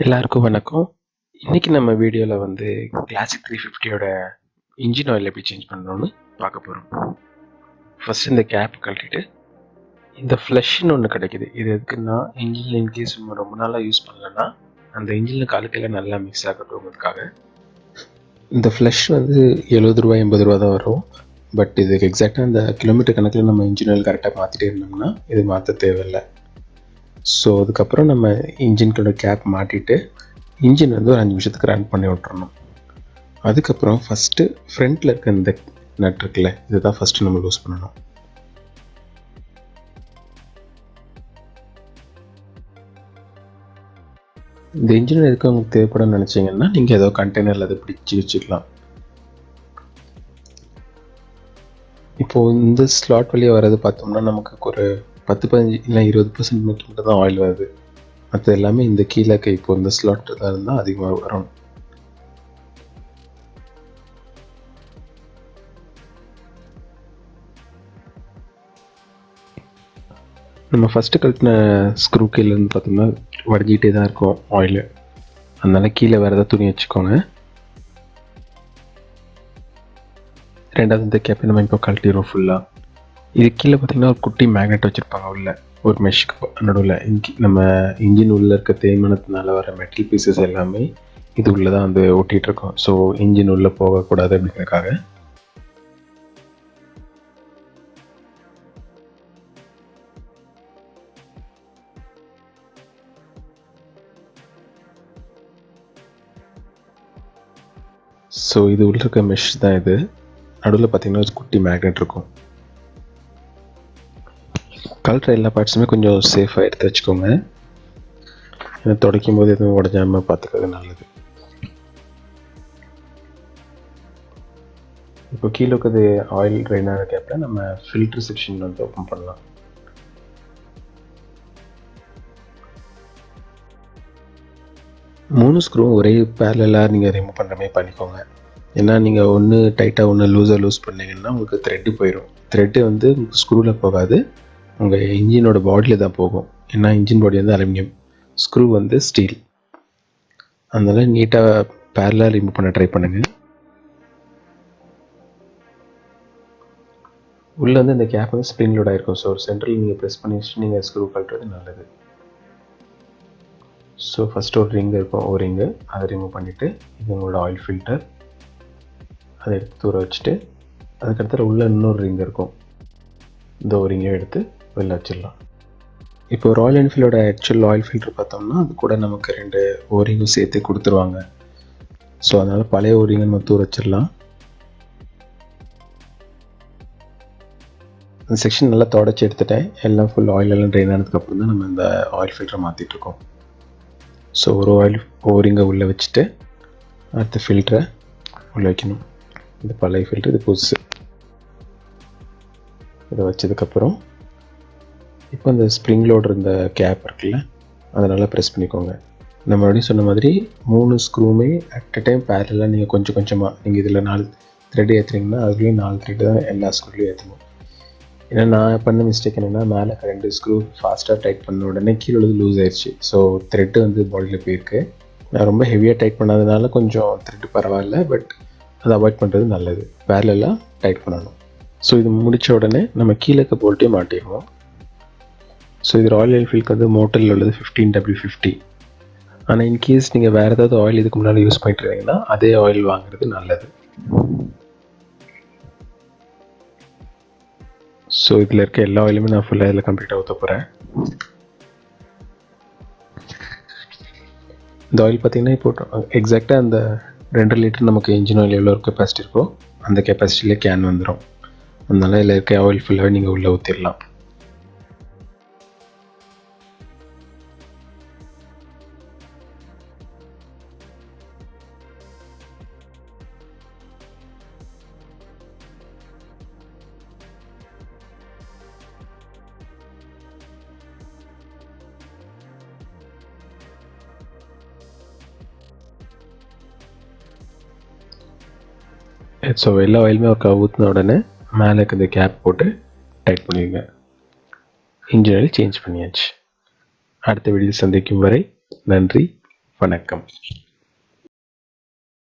எல்லாருக்கும் வணக்கம். இன்னைக்கு நம்ம வீடியோவில் வந்து கிளாசிக் 350யோட இன்ஜின் ஆயில் எப்படி சேஞ்ச் பண்ணணும்னு பார்க்க போகிறோம். ஃபர்ஸ்ட் இந்த கேப் கழட்டிட்டு இந்த ஃப்ளஷ்ன்னு ஒன்று கிடைக்குது. இது எதுக்குன்னா இன்ஜினில் இன்கேஸ் ரொம்ப நாளாக யூஸ் பண்ணலன்னா அந்த இன்ஜினில் கழுக்கையில் நல்லா மிக்ஸ் ஆகட்டும்ங்கிறதுக்காக. இந்த ஃப்ளஷ் வந்து 70 ரூபா 80 ரூபா தான் வரும். பட் இதுக்கு எக்ஸாக்டாக இந்த கிலோமீட்டர் கணக்கில் நம்ம இன்ஜின் ஆயில் கரெக்டாக மாற்றிட்டே இருந்தோம்னா இது மாற்ற தேவையில்லை. ஸோ அதுக்கப்புறம் நம்ம இன்ஜின்களோட கேப் மாட்டிட்டு இன்ஜின் வந்து ஒரு 5 நிமிஷத்துக்கு ரன் பண்ணி விட்டுறணும். அதுக்கப்புறம் ஃபஸ்ட்டு ஃப்ரண்ட்டில் இருக்க இந்த நட் இருக்குல்ல, இதுதான் ஃபஸ்ட்டு நம்ம லூஸ் பண்ணணும். இந்த இன்ஜின் எதுக்கு உங்களுக்கு தேவைப்படும் நினச்சிங்கன்னா நீங்கள் ஏதோ கண்டெய்னரில் அதை பிடிச்சி வச்சுக்கலாம். இப்போது இந்த ஸ்லாட் வழியாக வர்றது பார்த்தோம்னா நமக்கு ஒரு 10-15 இல்லை 20% மட்டும் தான் ஆயில் வருது. மற்ற எல்லாமே இந்த கீழே இப்போ இந்த ஸ்லாட் தான் இருந்தால் அதிகமாக வரும். நம்ம ஃபஸ்ட்டு கழட்டின ஸ்க்ரூ கீழேருந்து பார்த்தோம்னா வடிஞ்சிக்கிட்டே தான் இருக்கும் ஆயிலு. அதனால் கீழே வேறு ஏதாவது துணி வச்சுக்கோங்க. ரெண்டாவது இந்த கேப்பை நம்ம இப்போ கழட்டிடுவோம் ஃபுல்லாக. இது கீழே பார்த்திங்கன்னா ஒரு குட்டி மேக்னெட் வச்சுருப்பாங்க உள்ள ஒரு மெஷ்க்கு நடுவில். நம்ம இன்ஜின் உள்ளே இருக்க தேய்மானத்தினால வர மெட்டல் பீசஸ் எல்லாமே இது உள்ளே தான் வந்து ஒட்டிகிட்ருக்கோம். ஸோ இன்ஜின் உள்ளே போகக்கூடாது அப்படிங்கிறதுக்காக. ஸோ இது உள்ள இருக்க மெஷ் தான் இது. நடுவில் பார்த்திங்கன்னா ஒரு குட்டி மேக்னெட் இருக்கும். கழட்டுற எல்லா பார்ட்ஸுமே கொஞ்சம் சேஃபாக எடுத்து வச்சுக்கோங்க. ஏன்னா துடைக்கும் போது எதுவும் உடஞ்சாமல் பார்த்துக்கிறது நல்லது. இப்போ கீழே இருக்கிறது ஆயில் ட்ரைன் ஆகிற கேப்பில் நம்ம ஃபில்ட்ரு செக்ஷன் வந்து ஓப்பன் பண்ணலாம். மூணு ஸ்க்ரூவும் ஒரே பேரலாக நீங்கள் ரிமூவ் பண்ணுற மாதிரி பண்ணிக்கோங்க. ஏன்னா நீங்கள் ஒன்று டைட்டாக ஒன்று லூஸ் பண்ணிங்கன்னா உங்களுக்கு த்ரெட்டு போயிடும். த்ரெட்டு வந்து ஸ்க்ரூவில் போகாது, உங்கள் இன்ஜினோட பாடியில் தான் போகும். ஏன்னா இன்ஜின் பாடி வந்து அலுமினியம், ஸ்க்ரூ வந்து ஸ்டீல். அதனால் நீட்டாக பேரலாக ரிமூவ் பண்ண ட்ரை பண்ணுங்கள். உள்ளே வந்து இந்த கேப் வந்து ஸ்ப்ரிங் லோட் ஆகிருக்கும். ஸோ ஒரு சென்ட்ரல் நீங்கள் ப்ரெஸ் பண்ணி வச்சுட்டு நீங்கள் ஸ்க்ரூ கழட்டுறது நல்லது. ஸோ ஃபஸ்ட்டு ஒரு ரிங்கு இருக்கும், ஒரு ரிங்கு அதை ரிமூவ் பண்ணிவிட்டு இது உங்களோட ஆயில் ஃபில்டர் அதை எடுத்து தூர வச்சுட்டு அதுக்கடுத்து உள்ள இன்னொரு ரிங் இருக்கும், இந்த ஒரு ரிங்கை எடுத்து வெளில வச்சிடலாம். இப்போ ராயல் என்ஃபீல்டோட ஆக்சுவல் ஆயில் ஃபில்டர் பார்த்தோம்னா அது கூட நமக்கு 2 ஓரிங்கும் சேர்த்து கொடுத்துருவாங்க. ஸோ அதனால் பழைய ஓரிங்கை நம்ம தூர வச்சிடலாம். அந்த செக்ஷன் நல்லா தொடச்சி எடுத்துட்டேன். எல்லாம் ஃபுல் ஆயிலெல்லாம் ட்ரெயின் ஆனதுக்கப்புறம் தான் நம்ம இந்த ஆயில் ஃபில்டரை மாற்றிட்டுருக்கோம். ஸோ ஒரு ஆயில் ஓரிங்கை உள்ளே வச்சுட்டு அடுத்த ஃபில்டரை உள்ளே வைக்கணும். இது பழைய ஃபில்டர், இது புதுசு. இதை வச்சதுக்கப்புறம் இப்போ இந்த ஸ்ப்ரிங் லோடர் இந்த கேப் இருக்குல்ல, அதை நல்லா ப்ரெஸ் பண்ணிக்கோங்க. நம்ம மறுபடியும் சொன்ன மாதிரி 3 ஸ்க்ரூவுமே அட் அ டைம் பேரலாக நீங்கள் கொஞ்சம் கொஞ்சமாக நீங்கள் இதில் 4 த்ரெட் ஏற்றுறீங்கன்னா அதுலேயும் 4 த்ரெட்டு தான் எல்லா ஸ்க்ரூலையும் ஏற்றணும். ஏன்னா நான் பண்ண மிஸ்டேக் என்னென்னா மேலே 2 ஸ்க்ரூ ஃபாஸ்ட்டாக டைட் பண்ண உடனே கீழே உள்ளது லூஸ் ஆயிடுச்சு. ஸோ த்ரெட்டு வந்து பாடியில் போயிருக்கு. நான் ரொம்ப ஹெவியாக டைட் பண்ணாதனால கொஞ்சம் த்ரெட்டு பரவாயில்ல, பட் அதை அவாய்ட் பண்ணுறது நல்லது. பேரலாக டைட் பண்ணணும். ஸோ இது முடித்த உடனே நம்ம கீழே இருக்க போல்ட்டையும் மாட்டிடுவோம். ஸோ இது ராயல் என்ஃபீல்டுக்கு வந்து மோட்டரில் உள்ளது 15W50. ஆனால் இன்கேஸ் நீங்கள் வேறு ஏதாவது ஆயில் இதுக்கு முன்னால் யூஸ் பண்ணிட்டு இருந்தீங்கன்னா அதே ஆயில் வாங்குறது நல்லது. ஸோ இதில் இருக்க எல்லா ஆயிலுமே நான் ஃபுல்லாக இதில் கம்ப்ளீட்டாக ஊற்ற போகிறேன். இந்த ஆயில் பார்த்திங்கன்னா இப்போ எக்ஸாக்டாக அந்த 2 லிட்டர் நமக்கு இன்ஜின் ஆயில் எவ்வளோ கெப்பாசிட்டி இருக்கோ அந்த கெப்பாசிட்டியிலே கேன் வந்துடும். அதனால் இதில் இருக்க ஆயில் ஃபுல்லாகவே நீங்கள் உள்ளே ஊற்றிடலாம். ஸோ எல்லா ஆயிலுமே ஒரு ஊற்றின உடனே மேலே இருக்க இந்த கேப் போட்டு டைட் பண்ணிடுங்க. இன்ஜின் ஆயில் சேஞ்ச் பண்ணியாச்சு. அடுத்த வீடியோ சந்திக்கும் வரை நன்றி, வணக்கம்.